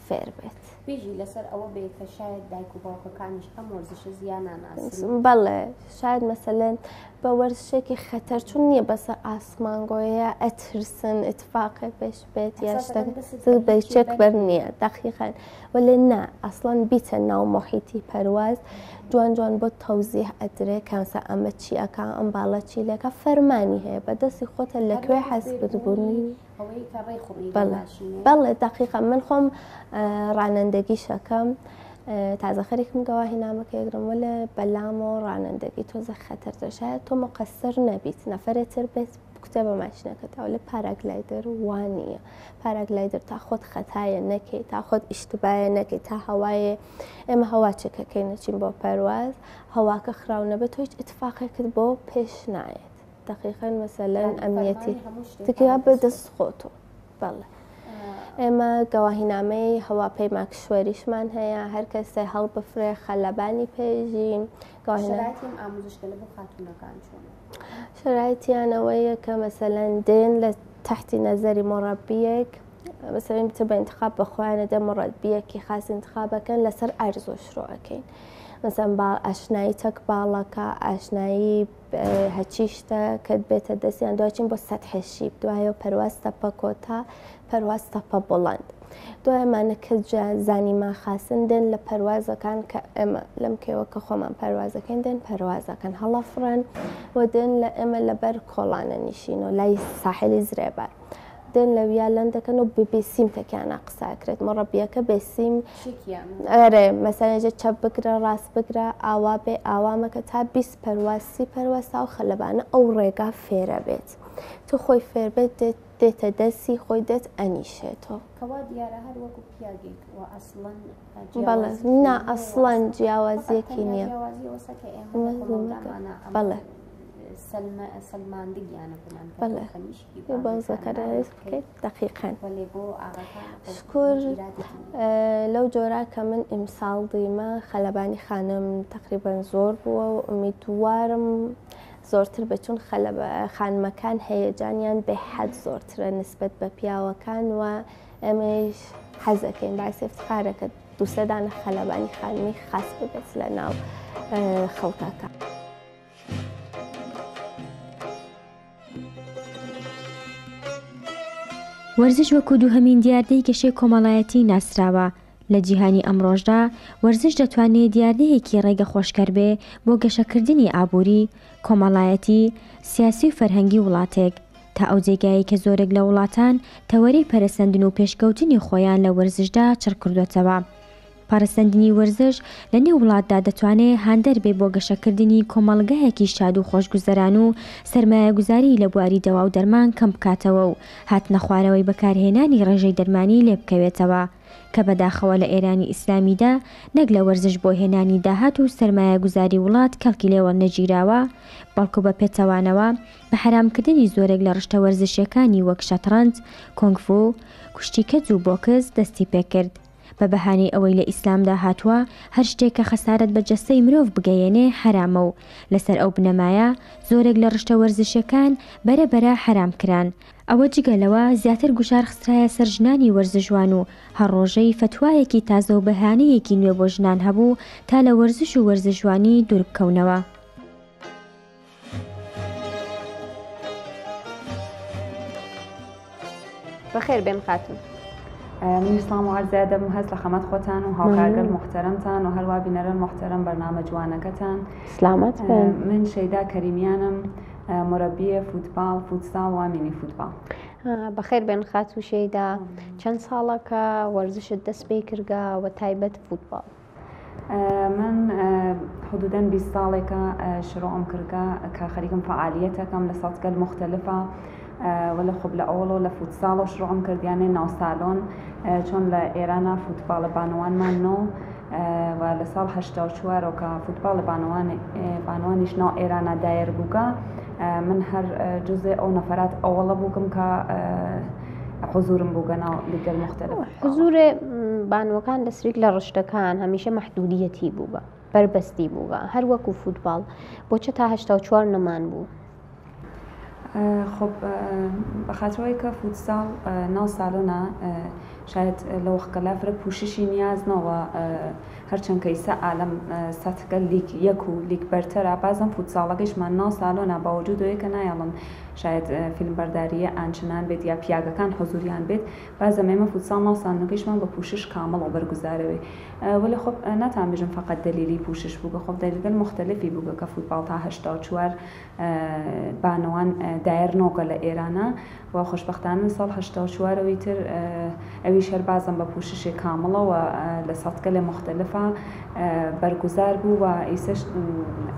فێر بێت بێژی لەسەر ئەوە بێت کە شاید دایک و باوکەکانیش ئەم وەرزشە زیاناناسی بەڵێ شاید مەسەلەن بە وەرزشێکی خەتەر چون نییە بەسەر ئاسمانگۆیە ئەترسن ئتفاقی پێش بێت یا بەچێک بەر نییە دقیقەن وەلێ نا ئەسڵەن بیتە ناو مۆحیتی پەرواز جوان جوان بۆ تەوزیح ئەدرێ کەمسە ئەمە چیەکە ئەم باڵە چیلەکە فەرمانی هەیە بەدەستی خۆتە لەکوێ حەز ببوونی بەڵێ دقیقە من خۆم ڕانندگی شەکەم تازە خەریکم گەواهی نامەکە یەکرم وە لە بەلام و ڕانندگی تۆزە خەتەرتر شاید تۆ مقەسەر نەبیت نەفرێتتر بێت بکتێ بە ماشینەکەتەوە لە پاراگلایدەر وانە پاراگلایدەر تا خۆت خەتایە نەکەی تا خۆت ئیشتبایە نەکەی تا هەوایە ئێمە هەوا چێکەکەی نەچین بۆ پەرواز هەواکە خراو نەبێت تۆ هیچ ئتفاقێکت بۆ پێش نایێت دقیقا مثلا ئەمنیەتی تکرا بەدەست خۆتۆ بەڵێ ئێمە گەواهینامەی هەواپەی ماکشوەریشمان هەیە هەر کەسێ هەڵ بفرێ خەلەبانی پێژین شرایطیانەوەیە کە مەسەلەن دێن لە تحتی نەزەری مۆڕەبیەک مثلا بتە بە انتخاب بەخۆیانە دە مڕەتبیەکی خاص انتخابەکەن لەسەر ئەرزۆ شڕۆەکەین مثلا ئاشنایی تەک باڵەکە ئاشنایی هەچی شتە کەت بێتە دەستیان دوچین بۆ سەتحی شیب دوایە پەرواز تەپە کۆتا پەرواز تەپە بڵند دوایمانە کە زانیما خاسن دێن لە پەروازەکان کە ئێمە لەم کێوە کە خۆمان پەروازەکەن دێن پەروازەکەن هەڵەفرن و دێن لە ئێمە لەبەر کۆڵانە نیشین و لای ساحلی زرێبەر دێن لەویا لەندەکەن و بێسیم تەکیانە قساکرێت مەڕەبیەکە بێسیم ئەرێ مەسەلەنجە چەپ بگرە ڕاست بگرە ئاوا بێ ئاوامەکە تا 20 پەرواسی پەروەستا و خەلەبانە ئەو ڕێگا فێرە بێت تو خۆی فێر بێت دێتە دەستی خۆی دێت ئەنیشێتەوە بەڵێ نا ئەسڵەن جیاوازیەکی نییە بەڵێ دقیقا شکر لەو جۆرا کە من ئیمساڵ دیمە خەلەبانی خانم تقریبان زۆر بووە و ئومیدوارم زۆرتر بچون خانمەکان هەیەجانیان بێحەد زۆرترە نسبەت بە پیاوەکان و ئەمەش حەزەکەین باعسی افتخارەکە دووسەدانە خەلەبانی خانمی خاص ببێت لە ناو خەڵکەکە. وەرزش وەکو دووهەمین دیاردەی گەشەی کۆمەڵایەتی ناسراوە لە جیهانی ئەمڕۆژدا وەرزش دەتوانێت دیاردەیەکی ڕێگە خۆشکەر بێ بۆ گەشەکردنی ئابووری کۆمەڵایەتی سیاسی و فەرهەنگی وڵاتێک تا ئەو جێگایی کە زۆرێک لە وڵاتان تەوەرەی پەرەسەندن و پێشکەوتنی خۆیان لە وەرزشدا چڕ کردوێتەوە. پەرەسەندنی وەرزش لە نێو وڵاتدا دەتوانێت هاندەر بێ بۆ گەشەکردنی کۆمەڵگایەکی شاد و خۆشگوزەران و سەرمایەگوزاری لە بواری دەوا و دەرمان کەم بکاتەوە و هاتنە خوارەوەی بەکارهێنانی ڕێژەی دەرمانی لێ بکەوێتەوە کە بەداخەوە لە ئێرانی ئیسلامیدا نەک لە وەرزش بۆ هێنانی داهات و سەرمایەگوزاری وڵات کەڵکی لێوە نەگیراوە بەڵکو بە پێچەوانەوە بە حرامکردنی زۆرێک لە ڕشتە وەرزشیەکانی وەک شەترەنج، کۆنگفو، کوشتیکەج و بۆکس دەستی پێکرد. بە بەهانەی ئەوەی لە ئیسلامدا هاتووە هەر شتێک کە خەسارەت بە جەستەی مرۆڤ بگەیەنێ حرامە و لەسەر ئەو بنەمایە زۆرێک لە ڕشتە وەرزشەکان بەرەبەرە حرامکران. ئەوە جگەلەوە زیاتر گوشار خسترایە سەر ژنانی وەرزشوان و هەڕۆژەی فتوایەکی تازە و بەهانەیەکی نوێ بۆ ژنان هەبوو تا لە وەرزش و وەرزشوانی دوور بکەونەوە. بەخێر بێن خاتون. من سلام و عرض ادب و هەست لە خەمەت خۆتان و هاوکارگەر محتەرەمتان و هەروە بینەران محتەرەم بەرنامە جوانەکەتان. سلامت بن. من شەیدا کەریمیانم مربیە فوتبال فوتسال و مینی فوتبال. بەخێر بێن خات و شەیدا چەند ساڵەکە وەرزشت دەست پێی کردگا و تایبەت فوتبال؟ من حدوداً 20 ساڵێکە شروعم کردگا کە خەریکم فعالیەتەکەم لە ساتگەل مختلفە ولی خب لأولو لفوتسال و شروعم کردیانه ناو سالون چون لإیران فوتبال بانوانمان نو و لسال 84 و که فوتبال بانوانیش ناو ایران دایر بوگا من هر جزء او نفرات اولا بوگم که حضورم بوگا ناو لیگل مختلف. حضور بانوکان لسریک لرشتکان همیشه محدودیتی بوگا بربستی بوگا هر وکو فوتبال بۆ چه تا 84 نەمان بوو؟ خب بەخاطرەوەی کە فوتسال ناو ساڵۆنە شاید لە وەختەکە فرە پوششی نیازنەوە هەرچەند کە ئیسا عالەم ساتگە لیگ یەک و لیگ بەرتەرە بازم فوتساڵەکەیشمان ناو ساڵۆنە باوجودەوەی کە نایەڵن شاید فیلمبەرداریە ئانچنان بێت یا پیاگەکان حضوریان بێت بازم ئێمە فوتسال ناو ساڵۆنەکەیشمان بە پوشش کامڵ و بەرگوزارەوەی ولی خب ناتان بێژم فقط دلیلی پوشش بووگە خب دلیل مختلفی بووگە کە فوتبال تا 84 بانوان دایر نۆگە لە ئێرانە و خۆشبەختانە ساڵ 84ەوەی تر ئەویش هەر بازم بە پوششی کامڵەوە لە ساتگەلێ مختلفە بەرگوزار بوو و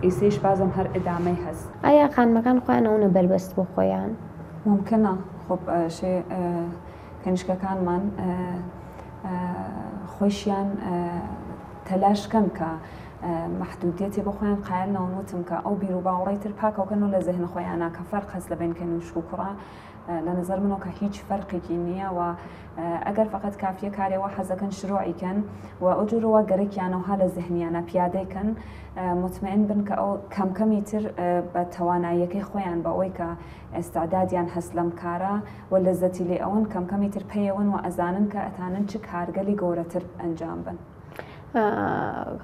ئیسەیش بازم هەر ئەدامەی هەست. ئایا خانمەکان خۆیانەوە بەربەست بۆ خۆیان؟ ممکنە خب کەنیشکەکانمان خۆشیان تەلاشکەن کە محدودیەتی بۆ خۆیان قایلنەوە وتم کە ئەو بیر و باوەڕی تر پاکەوکەن و لە ذهن خۆیانە کە فەرق هەست لە بینکەن و شوکڕە لە نظر منەوە کە هیچ فەرقێکی نییە و ئەگەر فقط کافیە کارێەوە حەزەکەن شروعیکەن و ئەو جوورەوە گەرەکیانەوە لە ذهنیانە پیادەیکەن مطمئن بن کە ئەو کەمکەمی تر بە تواناییەکەی خۆیان بە ئەوەی کە ئێستادادیان هەست لەم کارە و لەزەتی لێ ئەوەن کەمکەمی تر پێیەوەن و ئەزانن کە ئەتانن چ کارگەلی گەورەتر ئەنجام بن.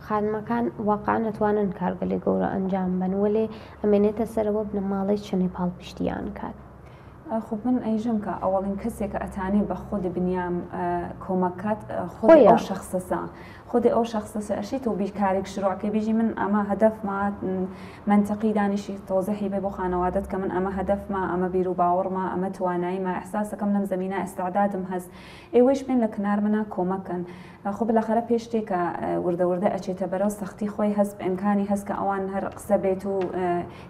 خانمەکان واقعا نەتوانن کارگەلی گەورە ئەنجام بن وەلێ ئەمێنێتە سەرەوە بنەماڵی چنی پاڵپشتیان کات. خب من ئەیژم کە ئەوڵین کەسێکە ئەتانی بە خۆی بنیام کۆمەکات خۆی ئەو شخصەسا خودی ئەو شخصە ئەشیت و بیرکارێک شروعکە بێژی من ئەمە هەدەفما منطقی دانیشی تۆزەحی بێ بۆ خانەوادت کە من ئەمە هەدەفما ئەمە بیر و باوەڕما ئەمە تواناییمە ئەحساسەکەم لەم زمینە ئێستعدادم هەست ئێوەش بێن لە کنار منە کۆمەکەن خۆ بالاخره پێش تێکە وردەوردە ئەچێتە بەرەو سەختی خۆی هەست ئەمکانی هەست کە ئەوان هەر قسە بێت و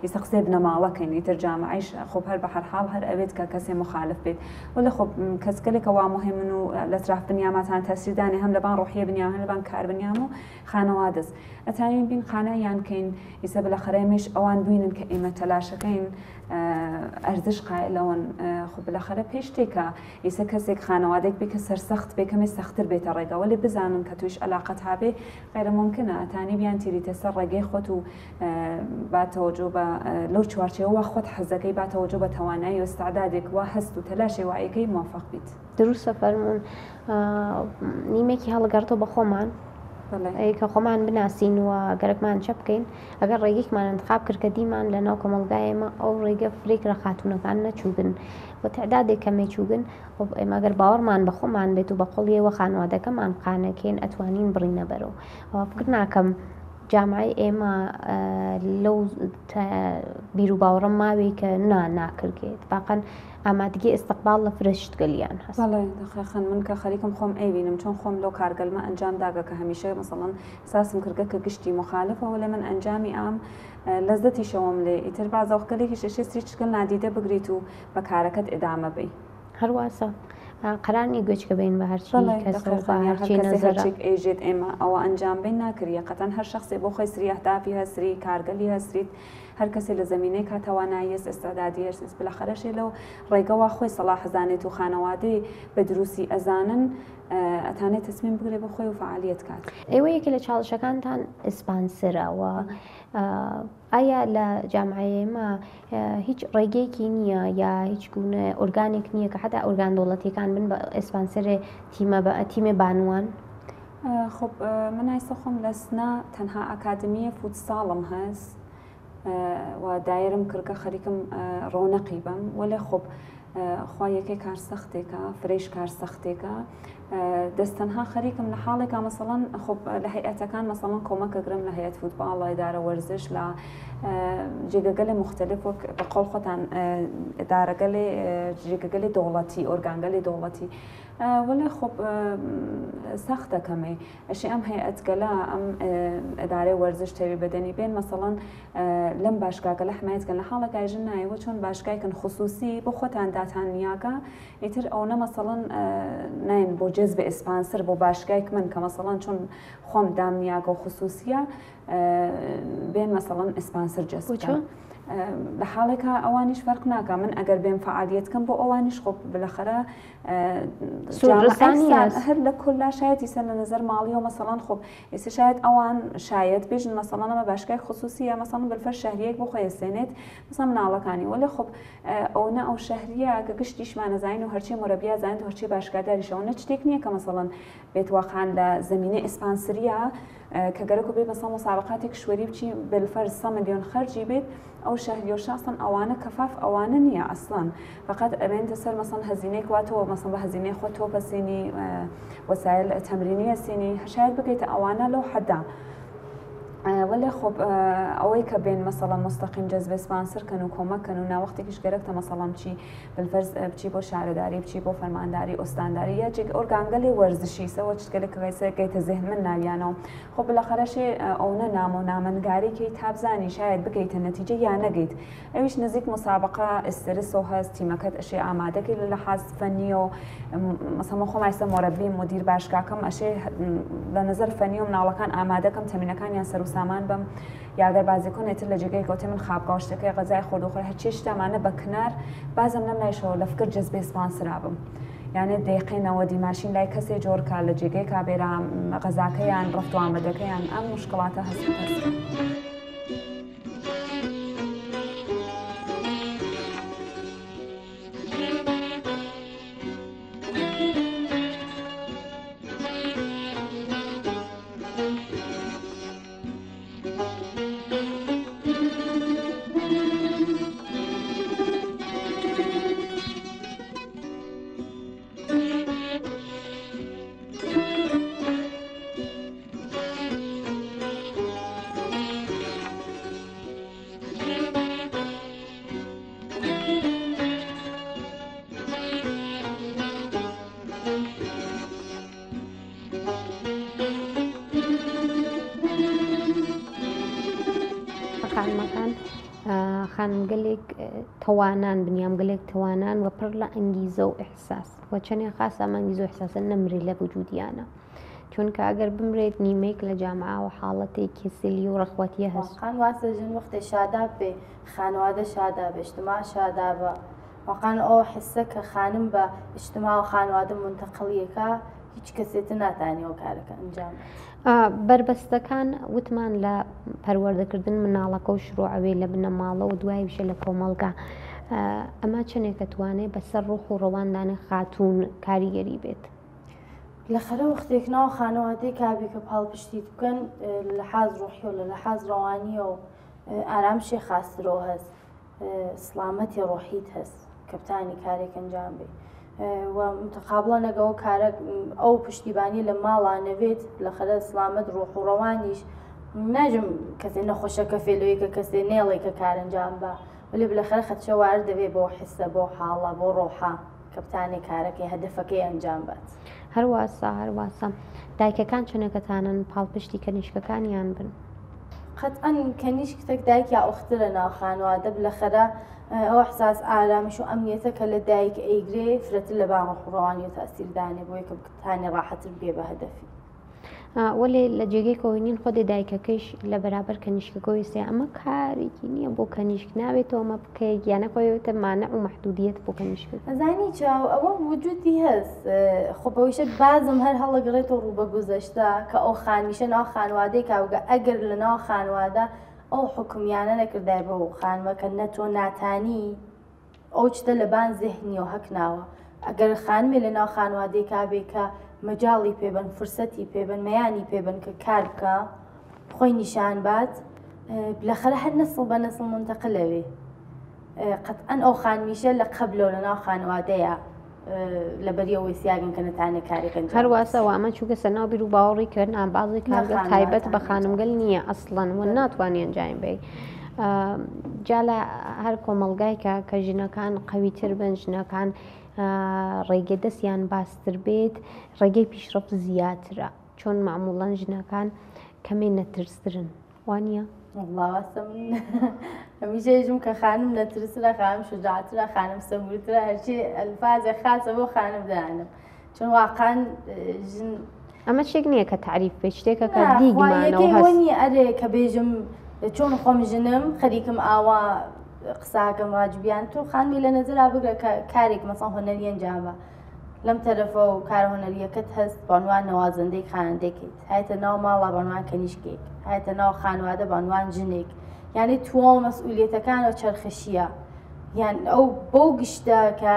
ئێستا قسێ بنەماڵەکەن ئیتر جامعیش خۆ هەر بە هەرحاڵ هەر ئەوێت کە کەسێ مخالف بێت وەڵێ خۆ کەسگەلێکە وا مهمن و لە تراف بنیاماتان تەسیردانی هەم لەبان ڕۆحیە بنیام هەم لەبان کار بنیام و خانەوادەست ئەتانین بین خانە یانکەین ئیسە بالاخرەمێش ئەوان بوینن کە ئێمە تەلاشەکەین ئەرزش قائلەوەن خۆ بالاخرە پێش تێکە ئیسە کەسێک خانەوادێک بێ کە سەرسەخت بێ کەمێ سەختتر بێتە ڕێگەوە لێ بزانن کە توش علاقەت هابێ غیرە ممکنە ئەتانی بیان تیریتە سەر ڕێگەی خۆت و باتەوەجۆ بە لەو چوارچێەوە خۆت حەزەکەی باتەوەجۆ بە توانایی و ئێستعدادێک وا هەست و تەلاشی وایەکەی موافق بیت. دروستە فەرموون نیمێکی هەڵگەڕتەوە بە خۆمان کە خۆمان بناسین و گەرەکمان چە بکەین ئەگەر ڕێگەیەکمان انتخاب کرد کە دیمان لە ناو کۆمەلگایەمە ئەو ڕێگە فرێکرە خاتونەکان نەچووبن و تعدادێک کەمێ چووبن ئێمە ئەگەر باوەڕمان بە خۆمان بێت و بە قوڵیەوە خانوادەکەمان قانەکەین ئەتوانین بڕینە بەرەوە فکر ناکەم جامعی ئێمە لەو بیر و باوەڕم ماوەی کە ناکردێت باقەن ئامادگی ئێستقبال لە فرشت گەلیان هەست. دەخەن من کە خەریکم خۆم ئەیبینم چۆن خۆم لەو کارگەلمە ئەنجام داگە کە هەمیشە مەسەڵەن ساسم کردگە کە گشتی مخالفەوە لە من ئەنجامی ئام لەزەتی شەوەم لێ ئیتر بازەوەکەلێکی شەشێ چکل نادیدە بگریت و بە کارەکەت ئێدامە بی هەرواسە قەرانی گوێچکە بین بە هەرچی کەسێک ئێژێت ئێمە ئەوە ئەنجام بین ناکردە قەتەن هەر شخصێ بۆ خۆی سری ئەهدافی هەسری کارگەلی هەسریت هەر کەسێ لە زمینەی کاتەوانایی ئێستعدادی هەست بالاخەرەشێ لەو ڕێگەوە خۆی سەڵاح حەزانێت و خانەوادەی بە دروستی ئەزانن ئەتانێت تەسمیم بگرێ بە خۆی و فعالیت کات. ئێوە یەکێ لە چاڵشەکانتان ئسپانسرەوە ئایا لە جامعەیەمە هیچ ڕێگەیەکی نییە یا هیچ گونە ئۆرگانێک نییە کە حتا ئۆرگان دەوڵەتیەکان بن بە ئسپانسەرێ تیمە بانوان؟ خب من ئایستا خۆم لە سنا تەنها ئەکادمیە فوتساڵم هەست و دایرم کردکە خەریکم ڕۆنەقی بم وەلێ خۆب خوا یەکێ کار سەختێکە فرێش کار سەختێکە دەستەنها خەریکم لە حاڵێکا مەسەڵەن خۆب لە هەیئەتەکان مەسەڵەن کۆمەکەگرم لە هەیئەت فوتباڵ ئیدارە وەرزش لە جێگەگەلی مختلف وەک بە قەڵ خۆتان ئیدارەگەلێ جێگەگەلی دەوڵەتی ئۆرگانگەلی دەوڵەتی وەلێ خۆب سەخت دەکەمێ ئەشی ئەم هەیئەتگەلا ئەم ئیدارەی وەرزش تەوی بەدەنی بێن مەسەڵەن لەم باشگاکە لە حمایەتکەن لە حاڵێکا ژن نایەوە چۆن باشگایکن خصوصی بۆ خۆتان داتان نیاکە ئیتر ئەوە مەسەڵەن ناین بۆ جەزب ئسپانسر بۆ باشگایك من کە مەسەڵەن چۆن خۆم دام نیاکە و خصوصیە بێن مەسەڵەن ئسپانسر جەزب لە حاڵێکە ئەوانیش فەرق ناکە من ئەگەر بێن فعالیتکەم بۆ ئەوانیش خۆ بالاخرە هەر لە کولا شایەتی سەر لە نظر ماڵی و مەسەڵەن خۆ ئێستا شاید ئەوان شایەت بێژن مەسەڵەن ئەمە باشگای خصوصیە مەسەڵەن بەرفەر شەهریەک بۆ خۆی سێنێت مەسەڵەن مناڵەکانی وەلێ خۆ ئەوە ئەو شەهریە کە گشتیشمان نەزانین و هەرچی مۆرەبیا زانێت و هەرچی باشگاداریشەوە نە شتێک نییە کە مەسەڵەن بێت واقعان لە زمینەی ئسپانسریە کە گەرەکو بێ مەسەڵەن مسابقاتێک شوەری بچی بەلفەر 100 ملیۆن خەرجی بێت ئەو شەهری و شخصن ئەوانە کەفاف ئەوانە نییە ئەسڵان فقط ئەبێنتە سەر مەسەڵەن هەزینەی واتەوە مەسەڵەن بە هەزینەی خۆ تۆ بەسینی وەسایل تەمرینیە سینی شاید بگەیتە ئەوانە لەو حەدا وەلێ خۆب ئەوەی کە بێن مەسەڵەن مستەقیم جەزب سپانسرکەن و کۆمەکەن و ناوەختێکیش گەرەکتە مەسەڵەن چی بالفەرز بچی بۆ شارەداری بچی بۆ فەرمانداری ئۆستانداری یا جێک ئۆرگانگەلی وەرزشی سەوە چگەلێک گەیتە زێهن من ناویانەوە خۆ بالاخەرەشێ ئەوە نام و نامەنگاریکەی تابزانی شاید بگەیتە نەتیجە یا نەگەیت ئەویش نزیک مسابقە ئسترس و هەست تیمەکەت ئەشێ ئامادەکەی لە لەحاز فەنی و مەسەڵەن خۆم ئایستا مۆرەبی مدیر باشگاکەم ئەشێ لە نظر فەنی و مناڵەکان ئامادەکەم تەمینەکانیان سەر و سامان بم یاگەر بازیکۆنێتتر لە جێگەی گوتێ من خاپگاشتەکەی غەزای خۆردوخۆر هەچی شتامانە بە کنار بازم نەمنایشەوە لە فکر جەزبێ سپانسرا بم یانێ دەیقینەوە دیماشین لای کەسێ جۆرکە لە جێگەی کابێرا غەزاکەیان ڕفت و ئامادەکەیان ئەم مشکڵاتە هەست خانمەکان خانگەلێک تەوانان بنیامگەلێک تەوانان و پڕ لە ئەنگیزە و ئیحساس و چەندێک خاصە ئەنگیزە و ئیحساسە نەمرێ لە وجودیانە چونکە ئەگەر بمرێت نیمەیەک لە جامعە و حاڵەتێکی سلی و ڕەخوەتیە هەست خان واسە ژن وەختێ شاداب بێ خانوادە شاداب بێ اجتماع شادابە واقعا ئەو حسە کە خانم بە اجتماع و خانوادە منتەقڵیەکە هیچ کەسێتە ناتوانێت ئەو کارەکە ئەنجام بربەستەکان وتمان لە پەروەردەکردن مناڵەکە و شروعەوەی لە بنەماڵە و دوای بشە لە کۆمەڵگا ئەمە چنێکە توانێت بەسەر ڕوح و ڕەواندانە خاتوون کاریگەری بێت لە خەرە وەختێک ناو خانەوادەی کابی کە پاڵپشتیت بکەن لە حاز ڕوحی و لە حاز ڕەوانیە و ئارامشی خاسترەوە هەست سلامەتی ڕۆحیت هەست کە بتانی کارێک ئەنجام بێ و متقابڵە نەگەەوە کارە ئەو پشتیبانی لە ماڵا نەوێت لە خەرە سلامەت ڕۆح و ڕەوانیش ناژم کەسێ نەخۆشەکە فێلوەیە کە کەسێ نێڵێکە کارەنجام بە ولی لە خەرە خەتشەوار دەبێت بۆ حسە بۆ حاڵە بۆ ڕۆحە کە بتانی کارەکەی هەدەفەکەی ئەنجام بات هەرواسە دایکەکان چنەکەتانن پاڵپشتی کەنیشکەکانیان بن قەتئەن کەنیشکتێک دایکی ئەوخترە ناو خانوادە لە خەرە ئەو حساس ئارامیش و ئەمنیەتە کە لە دایک ئەیگرێ فرەتر لە بان ڕۆحڕەوانی و تاسیردانێ بۆ یەکە بتانی ڕاحەتر بێ بە هەدەفی وەێ لە جێگەی کۆنین خۆدی دایکەکەیش لە بەرابەر کەنیشکەکەی سێ ئەمە کارێکی نییە بۆ کەنیشک ناوێتەوە ئەمە بکەیت یانەکۆیەوێتە مانە و مەحدودیت بۆ کەنیشکە ئەزانی چاو ئەوە وجودی هەست خۆبەویشە بازم هەر هەڵەگەڕێتەوە ڕوو بە گوزەشتا کە ئەو خانمیشە ناو خانوادەی کاوگە ئەگەر لە ناو خانوادە ئەو حکومیانە نەکردای بە خانمەکە نەتۆ ناتانی ئەو چتە لەبان زێهنی و هەکناوە ئەگەر خانمێ لە ناو خانوادەی کابێ کە مەجاڵی پێبن فرسەتی پێبن مەیانی پێبن کە کار بکە خۆی نیشان بات لە خەرە هەر نەسڵ بە نەسڵ منتەقلەوێ قەتئەن ئەو خانمیشە لە قەبلەوە لە ناو خانوادەیە لە بەریەوەی سیاگن کە نەتانێت کارێکن هەرواسەوە ئەمە چووکە سە ناو بیر و باوەڕی کردن ئامبازی کارگە تایبەت بە خانمگەل نییە ئەسڵەن و ناتوانێن جایم بێ جا لە هەر کۆمەلگایکە کە ژنەکان قەویتر بن ژنەکان ڕێگە دەستیان باستر بێت ڕێگەی پیشرەفت زیاترە چۆن معموڵەن ژنەکان کەمێ نەترسترن وانە؟ وڵاوەسە من هەمیشەژم کە خانم نەترسرە خانم شجاعترە خانم سەبورترە هەرچی ئەلفازە خاصە بۆ خانم دانم چون واقعاً ژن ئەمە شتێک نییە کە تعریف بێ شتێکە کە دیگمانەوە هەستی ئەرێ کە بێژم چۆن خۆم ژنم خەریکم ئاوا قساکەم واجبیان تۆ خانمی لە نەزرا بگرە کە کارێک مەسەڵ هۆنەری ئەنجامە لەم تەرەفە و کار هۆنەریەکەت هەست بەعنوان نەوازەندەی خانەندەکەیت هایەتە ناو ماڵە بەعنوان کەنیشکێک هایەتە ناو خانوادە بەعنوان ژنێک یعنی توۆڵ مەسئولیەتەکانەوە چەرخەشیە یان ئەو بەو گشتە کە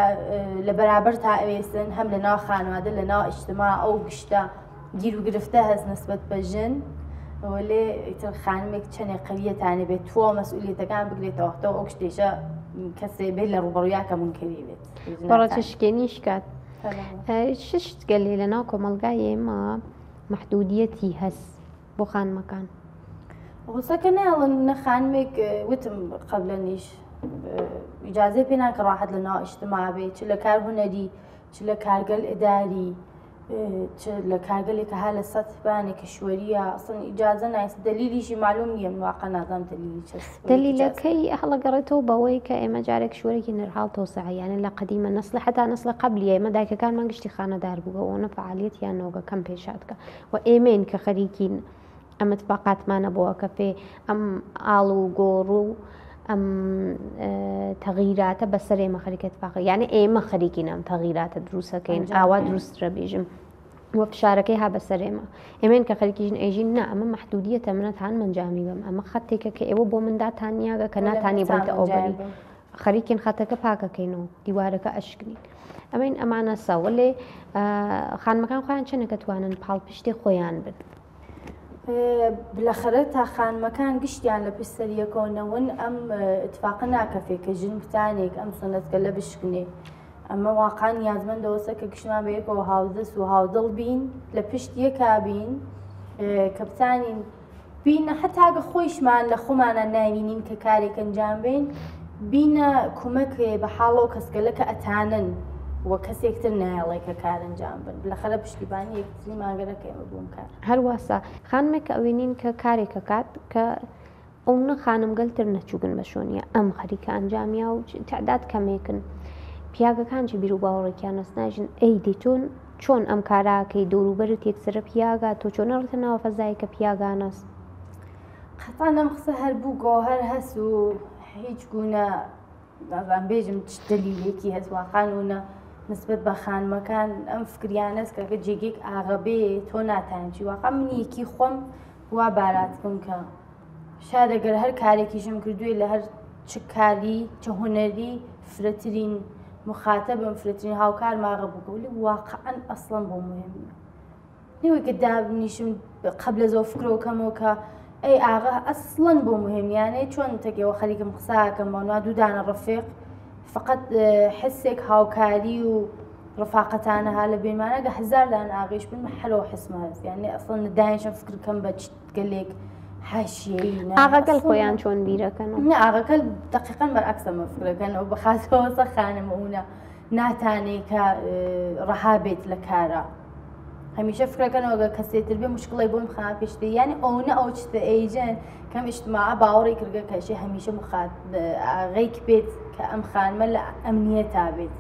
لە بەرابەر تا ئەوێستن هەم لە ناو خانوادە لە ناو ئیجتیماع ئەو گشتە گیر و گرفتە هەست نسبەت بە ژن لێ ئیتر خانمێک چەندێک قەویەتانێ بێت توۆ مەسئولیەتەکان بگرێتەوەختەوە ئەو شتێشە کەسێ بێت لە ڕوبەڕوویا کە منکەوی بێت بەڕە شکێنی شکات ششت گەلێ لە ناو کۆمەلگای ئێمە محدودیەتی هەست بۆ خانمەکان غوسەکە ناڵن نەخانمێک وتم قەبلەنیش ئیجازەی پێنان کە ڕاحەت لە ناو ئیجتیماع بێت چ لە کار هونەری چ لە کارگەل ئیداری لە کارگەلێکە ها لە سەتبانێک کەشوەریە ئەسڵ ئیجازە نایست دلیلیشی معلوم نییە واقع نازانم دلیلی چەست دلیلەکەی هەڵەگەڕێتەوە بەوەی کە ئێمە جارێک شوەرێکی نرحاڵ تۆسەعیانە لە قەدیمە نەسڵ حتا نەسڵە قبلی ئێمە دایکەکانمان گشتی خانەدار بووەوە نە فعالیەتیان نۆگەکەم پێشاتکە و ئێمەین کە خەریکین ئەم اتفاقاتمانە بۆەوە کە پێ ئەم ئاڵ و گۆڕ و ئەم تەغیراتە بەسەر ئێمە خەریکە اتفاقی، یعنی ئێمە خەریکین ئەم تەغیراتە دروستەکەین، ئاوا دروسترە بێژم وە فشارەکەی ها بەسەر ئێمەین کە خەریکیژن ئەیژین نا ئەمە مەحدودیەتە منەتان منجامی بم، ئەمە خەتێکە کە ئێوە بۆ منداتان نیاگە کە ناتانی بنتە ئەوبەری خەریکین خەتەکە پاکەکەینەوە دیوارەکە ئەشکنین. ئەمەین ئەمانە ساوە لێ خانمەکان خۆیان چەنەکە توانن پاڵپشتی خۆیان بن. بلەخەرە تا خانمەکان گشتیان لە پشتەریەکەونەون ئەم اتفاقە ناکەفێ کە ژن بتانێک ئەم سنەتکە لە بشکنێ. ئەمە واقعا نیازمەندەوەسە کە گشتمان بەیەکەوە هاودەست و هاودڵ بین لە پشت یەکا بین کە بتانین بینە هەتاگە خۆیشمان لە خۆمانە ناوینین کە کارێک ئەنجام بین بینە کۆمەکێ بە حاڵەوە کەسگەلە کە ئەتانن وە کەسێکتر نایڵێ کە کار ئەنجام بن لەخەرە پشتیبانی یەکتری ماگەرەکە ئێمە بووم کار. هەرواسا خانمێک ئەوێنین کە کارێکە کات کە ئەوە خانم گەلتر نەچووگن بە شۆنیە ئەم خەریکە ئەنجامیا و تعداد کەمێکن. پیاگەکان چ بیر و باوەڕێکیان نەسناژن ئەی دیتۆن چۆن ئەم کاراکەی دەوروبەرت یەکسرە پیاگا تۆ چۆن ڕێتە ناوە فەزای کە پیاگانەس قەتان ئەم قسە هەر بوو گۆهەر هەست و هیچ گونە بێژم دلیلێکی هەستواقانونە نسبت بە خانمەکان ئەم فکریانەست کە جێگێک ئاغەبێ تۆ ناتانچی واقع من یەکی خۆم وا باراتکەم کە شادەگەر هەر کارێکیشم کردووی لە هەر چ کاری چه هوەری فرەترین مخاتبم فرەترین هاوکار ماغە بووکەولی واقعا ئەسڵەن بۆ مهمە نیوەی کە دابنیشم قبل لە زۆ فکرۆکەمەوە کە ئەی ئاغا ئەسڵەن بۆ مهمیانەیە چۆن تەکەوە خەریکم قساکەم بەنوا دوودانە ڕفیق فقط حسێک هاوکاری و ڕفاقەتانە ها لە بێمانەگە هزاردان ئاغیش بن هەرەوە حسمە هەست یعنی ئەسڵەن داینشم فکرکەم بە گەلێک حاشیەی ئاغاگەل خۆیان چۆن بیرەکەنەوە نه ئاغاکەل دقیقاً بەرعکسەمە فکرەکەنەوە بەخاتەوەسە خانمەونە ناتانێت کە ڕەها بێت لە کارە هەمیشە فکرەکەنەوەگە کەسێتر بێ مشکڵی بۆم خان پێشتە یعنی ئەوە ئەو چتە ئەیجن کەم ئیجتماع باوەڕی کردگە کەشی هەمیشە ئاغەیک بێت کە ئەم خانمە لە ئەمنیەتا بێت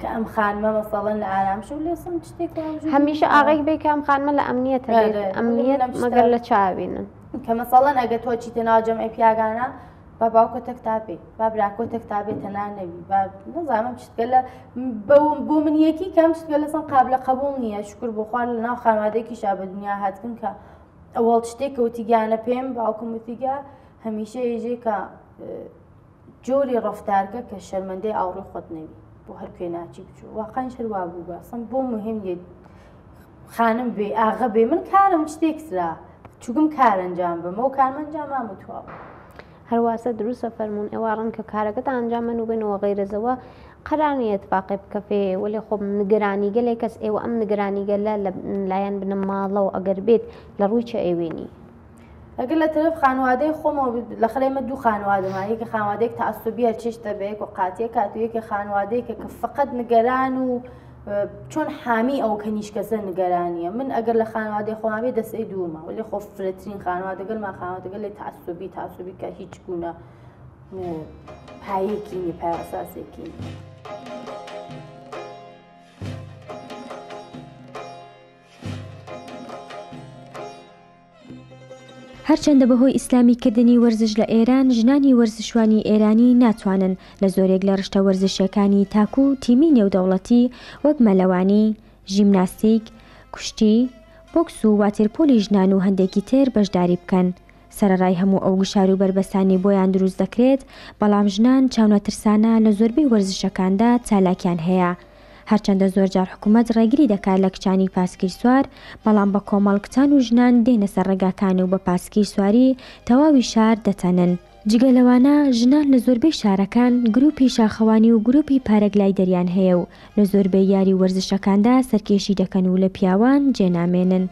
کە ئەم خانمە مەسەڵەن لە ئارامشە و لێسم شتێک هەمیشە ئاغەیک بێت کە ئەم خانمە لە ئەمنیەتە بێت ئەمنیەت مەگەر لە چاوێنن کە مەسەڵەن ئەگە تۆ چیتە ناو جەمعی پیاگانە با باوکۆتە کتابێ با براکۆتە کتابێ تەنا نەوی با نەزانم چتگە لە بۆ من یەکی کەم چتگە لەسم قابلە قبول نییە شکر بۆ خوار لە ناو خانوادەیەکیشا بە دنیا هاتکن کە ئەوەڵ شتێکە وتیگیانە پێم باوکم وتیگا هەمیشە ێژێ کە جۆری ڕەفتارکە کە شەرمەندەی ئاوڕێ خۆت نەوی بۆ هەر کوێ ناچی بچوو واقعاً شەروا بوو بەسم بۆ مهم خانم بێ ئاغا بێ من کارم شتێکترا چووگم کار ئەنجام بم ئەو کارمەنجام ئامتووە هەرواسە دروستە فەرمونون ئێوە ڕەن کە کارەکەت ئەنجامن و بنەوە غیرەزەوە قەرانیەت باقی بکەفێ وەێ خۆ نیگەرانی گەلێ کەس ئێوە ئەم نیگەرانی گەلە لە لایەن بنە ماڵە و ئەگەر بێت لە ڕووی چه ئەوێنی ئەگەر لە تەرەف خانوادەی خۆمەوە لە خەرێمە دوو خانوادەمە یەکە خانوادەیەک تەعەسسوبی هەر چێشتە بەیەک و قاتیە کاتویەکە خانوادەیەکە کە فقط نیگەران و چۆن حامی ئەو کە نیشکەسە نیگەرانیە من ئەگەر لە خانوادەی خۆما بێ دەستەی دوومە ولی خۆ فرەترین خانوادەگەلمان خانوادەگەل لێ تەعەسسوبی کە هیچ گونە پایەکی نی پای ئەساسێکی هەرچەندە بەهۆی ئیسلامیکردنی وەرزش لە ئێران ژنانی وەرزشوانی ئێرانی ناتوانن لە زۆرێک لە ڕشتە وەرزشەکانی تاکو و تیمی نێودەوڵەتی وەک مەلەوانی، ژیمناستیک، کوشتی، بۆکس و واترپۆلی ژنان و هەندێکی تر بەشداری بکەن. سەرەڕای هەموو ئەو گشار و بربەستانی بۆیان دروست دەکرێت بەڵام ژنان چاونەترسانە لە زۆربەی وەرزشەکاندا چالاکیان هەیە. هەرچەندە زۆرجار حکوومەت ڕێگری دەکات لە کچانی پاسکیل سوار بەڵام بە کۆمەڵ کچان و ژنان دێنە سەر ڕێگاکان و بە پاسکیل سواری تەواوی شار دەتەنن. جگە لەوانە ژنان لە زۆربەی شارەکان گروپی شاخەوانی و گروپی پارەگلای دەریان هەیە و لە زۆربەی یاری وەرزشەکاندا سەرکێشی دەکەن و لە پیاوان جێنامێنن.